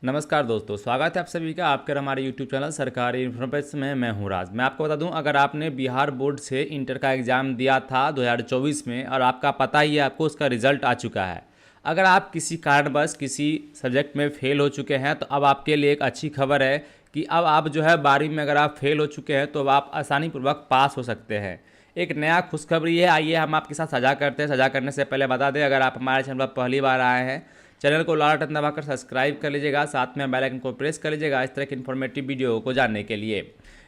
नमस्कार दोस्तों, स्वागत है आप सभी का आपके हमारे यूट्यूब चैनल सरकारी इन्फॉर्मेशन में। मैं हूं राज। मैं आपको बता दूं, अगर आपने बिहार बोर्ड से इंटर का एग्ज़ाम दिया था 2024 में और आपका पता ही है, आपको उसका रिजल्ट आ चुका है। अगर आप किसी कारणवश किसी सब्जेक्ट में फ़ेल हो चुके हैं तो अब आपके लिए एक अच्छी खबर है कि अब आप जो है 12वीं में अगर आप फेल हो चुके हैं तो अब आप आसानीपूर्वक पास हो सकते हैं। एक नया खुशखबरी है, आइए हम आपके साथ साझा करते हैं। साझा करने से पहले बता दें, अगर आप हमारे चैनल पर पहली बार आए हैं, चैनल को लाल बटन दबाकर सब्सक्राइब कर लीजिएगा, साथ में बेल आइकन को प्रेस कर लीजिएगा इस तरह की इन्फॉर्मेटिव वीडियो को जानने के लिए।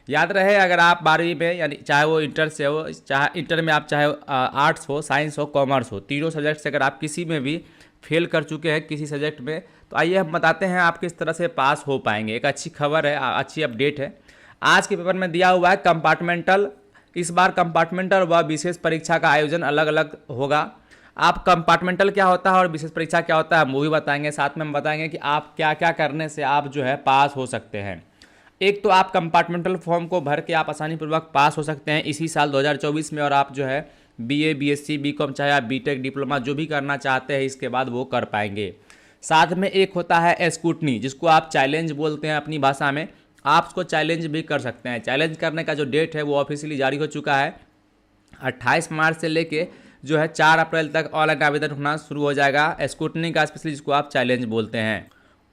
याद रहे, अगर आप 12वीं में यानी चाहे वो इंटर से हो, चाहे इंटर में आप चाहे आर्ट्स हो, साइंस हो, कॉमर्स हो, तीनों सब्जेक्ट से अगर आप किसी में भी फेल कर चुके हैं किसी सब्जेक्ट में, तो आइए हम बताते हैं आप किस तरह से पास हो पाएंगे। एक अच्छी खबर है, अच्छी अपडेट है। आज के पेपर में दिया हुआ है कंपार्टमेंटल। इस बार कंपार्टमेंटल व विशेष परीक्षा का आयोजन अलग अलग होगा। आप कंपार्टमेंटल क्या होता है और विशेष परीक्षा क्या होता है हम वो भी बताएंगे, साथ में हम बताएंगे कि आप क्या क्या करने से आप जो है पास हो सकते हैं। एक तो आप कंपार्टमेंटल फॉर्म को भर के आप आसानीपूर्वक पास हो सकते हैं इसी साल 2024 में, और आप जो है बीए, बीएससी, बीकॉम, चाहे आप बीटेक, डिप्लोमा जो भी करना चाहते हैं इसके बाद वो कर पाएंगे। साथ में एक होता है स्क्रूटनी, जिसको आप चैलेंज बोलते हैं अपनी भाषा में। आप उसको चैलेंज भी कर सकते हैं। चैलेंज करने का जो डेट है वो ऑफिशियली जारी हो चुका है। 28 मार्च से लेके जो है 4 अप्रैल तक ऑनलाइन आवेदन होना शुरू हो जाएगा स्क्रूटनी का, स्पेशली जिसको आप चैलेंज बोलते हैं।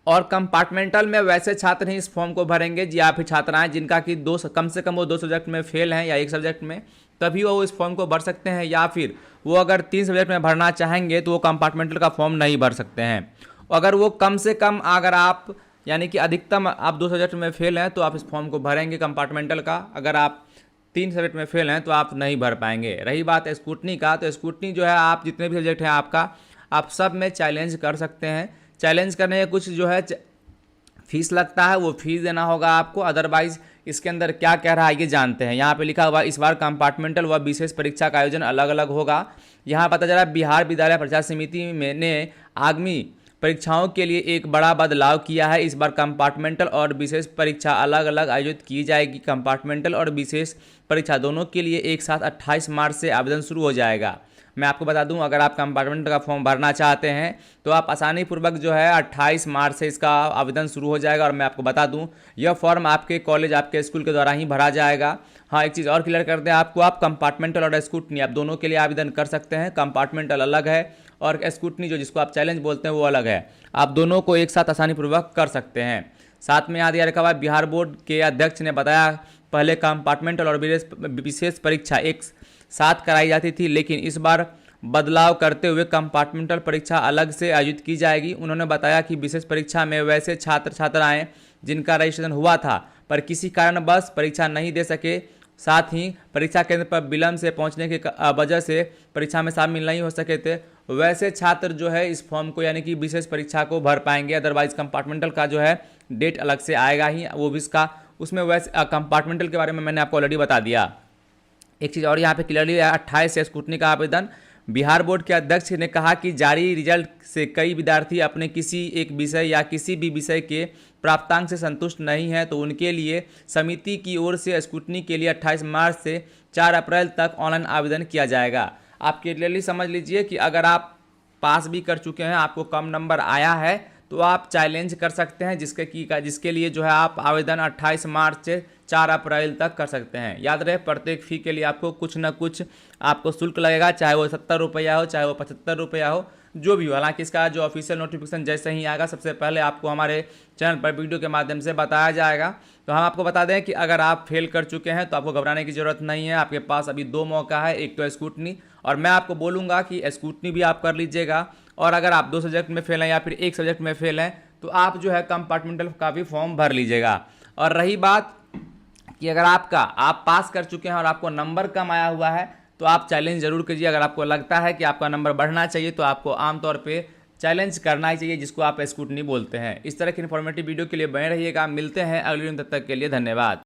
और कंपार्टमेंटल में वैसे छात्र ही इस फॉर्म को भरेंगे या फिर छात्राएं जिनका कि कम से कम वो 2 सब्जेक्ट में फेल हैं या एक सब्जेक्ट में, तभी वो इस फॉर्म को भर सकते हैं। या फिर वो अगर 3 सब्जेक्ट में भरना चाहेंगे तो वो कंपार्टमेंटल का फॉर्म नहीं भर सकते हैं। अगर वो कम से कम, अगर आप यानी कि अधिकतम आप 2 सब्जेक्ट में फेल हैं तो आप इस फॉर्म को भरेंगे कंपार्टमेंटल का। अगर आप 3 सब्जेक्ट में फेल हैं तो आप नहीं भर पाएंगे। रही बात स्क्रूटनी का, तो स्क्रूटनी जो है आप जितने भी सब्जेक्ट हैं आपका, आप सब में चैलेंज कर सकते हैं। चैलेंज करने में कुछ जो है फीस लगता है, वो फीस देना होगा आपको। अदरवाइज इसके अंदर क्या कह रहा है ये जानते हैं। यहाँ पे लिखा हुआ इस बार कंपार्टमेंटल व विशेष परीक्षा का आयोजन अलग अलग होगा। यहाँ पता चला बिहार विद्यालय परीक्षा समिति ने आगामी परीक्षाओं के लिए एक बड़ा बदलाव किया है। इस बार कंपार्टमेंटल और विशेष परीक्षा अलग अलग आयोजित की जाएगी। कंपार्टमेंटल और विशेष परीक्षा दोनों के लिए एक साथ 28 मार्च से आवेदन शुरू हो जाएगा। मैं आपको बता दूं, अगर आप कंपार्टमेंटल का फॉर्म भरना चाहते हैं तो आप आसानीपूर्वक जो है 28 मार्च से इसका आवेदन शुरू हो जाएगा। और मैं आपको बता दूं, यह फॉर्म आपके कॉलेज, आपके स्कूल के द्वारा ही भरा जाएगा। हाँ, एक चीज़ और क्लियर कर दें आपको, आप कंपार्टमेंटल और स्क्रूटनी आप दोनों के लिए आवेदन कर सकते हैं। कंपार्टमेंटल अलग है और स्क्रूटनी जो जिसको आप चैलेंज बोलते हैं वो अलग है। आप दोनों को एक साथ आसानीपूर्वक कर सकते हैं। साथ में याद रखा हुआ, बिहार बोर्ड के अध्यक्ष ने बताया पहले कंपार्टमेंटल और विशेष परीक्षा एक साथ कराई जाती थी, लेकिन इस बार बदलाव करते हुए कंपार्टमेंटल परीक्षा अलग से आयोजित की जाएगी। उन्होंने बताया कि विशेष परीक्षा में वैसे छात्र छात्राएं जिनका रजिस्ट्रेशन हुआ था पर किसी कारणवश परीक्षा नहीं दे सके, साथ ही परीक्षा केंद्र पर विलंब से पहुंचने की वजह से परीक्षा में शामिल नहीं हो सके थे, वैसे छात्र जो है इस फॉर्म को यानी कि विशेष परीक्षा को भर पाएंगे। अदरवाइज कंपार्टमेंटल का जो है डेट अलग से आएगा ही, वो भी इसका उसमें वैसे कंपार्टमेंटल के बारे में मैंने आपको ऑलरेडी बता दिया। एक चीज़ और यहाँ पे क्लियरली 28 से स्क्रूटनी का आवेदन। बिहार बोर्ड के अध्यक्ष ने कहा कि जारी रिजल्ट से कई विद्यार्थी अपने किसी एक विषय या किसी भी विषय के प्राप्तांक से संतुष्ट नहीं हैं, तो उनके लिए समिति की ओर से स्क्रूटनी के लिए 28 मार्च से 4 अप्रैल तक ऑनलाइन आवेदन किया जाएगा। आप क्लियरली समझ लीजिए कि अगर आप पास भी कर चुके हैं, आपको कम नंबर आया है, तो आप चैलेंज कर सकते हैं जिसके लिए जो है आप आवेदन 28 मार्च से 4 अप्रैल तक कर सकते हैं। याद रहे, प्रत्येक फ़ी के लिए आपको कुछ ना कुछ आपको शुल्क लगेगा, चाहे वो 70 रुपया हो, चाहे वो 75 रुपया हो, जो भी हो। हालांकि इसका जो ऑफिशियल नोटिफिकेशन जैसे ही आएगा सबसे पहले आपको हमारे चैनल पर वीडियो के माध्यम से बताया जाएगा। तो हम आपको बता दें कि अगर आप फेल कर चुके हैं तो आपको घबराने की ज़रूरत नहीं है। आपके पास अभी 2 मौका है, एक तो स्क्रूटनी, और मैं आपको बोलूँगा कि स्क्रूटनी भी आप कर लीजिएगा। और अगर आप 2 सब्जेक्ट में फेल हैं या फिर एक सब्जेक्ट में फेल हैं तो आप जो है कंपार्टमेंटल का भी फॉर्म भर लीजिएगा। और रही बात कि अगर आप पास कर चुके हैं और आपको नंबर कम आया हुआ है तो आप चैलेंज जरूर कीजिए। अगर आपको लगता है कि आपका नंबर बढ़ना चाहिए तो आपको आमतौर पे चैलेंज करना ही चाहिए, जिसको आप स्क्रूटनी बोलते हैं। इस तरह की इन्फॉर्मेटिव वीडियो के लिए बने रहिएगा। मिलते हैं अगले दिन, तब तक के लिए धन्यवाद।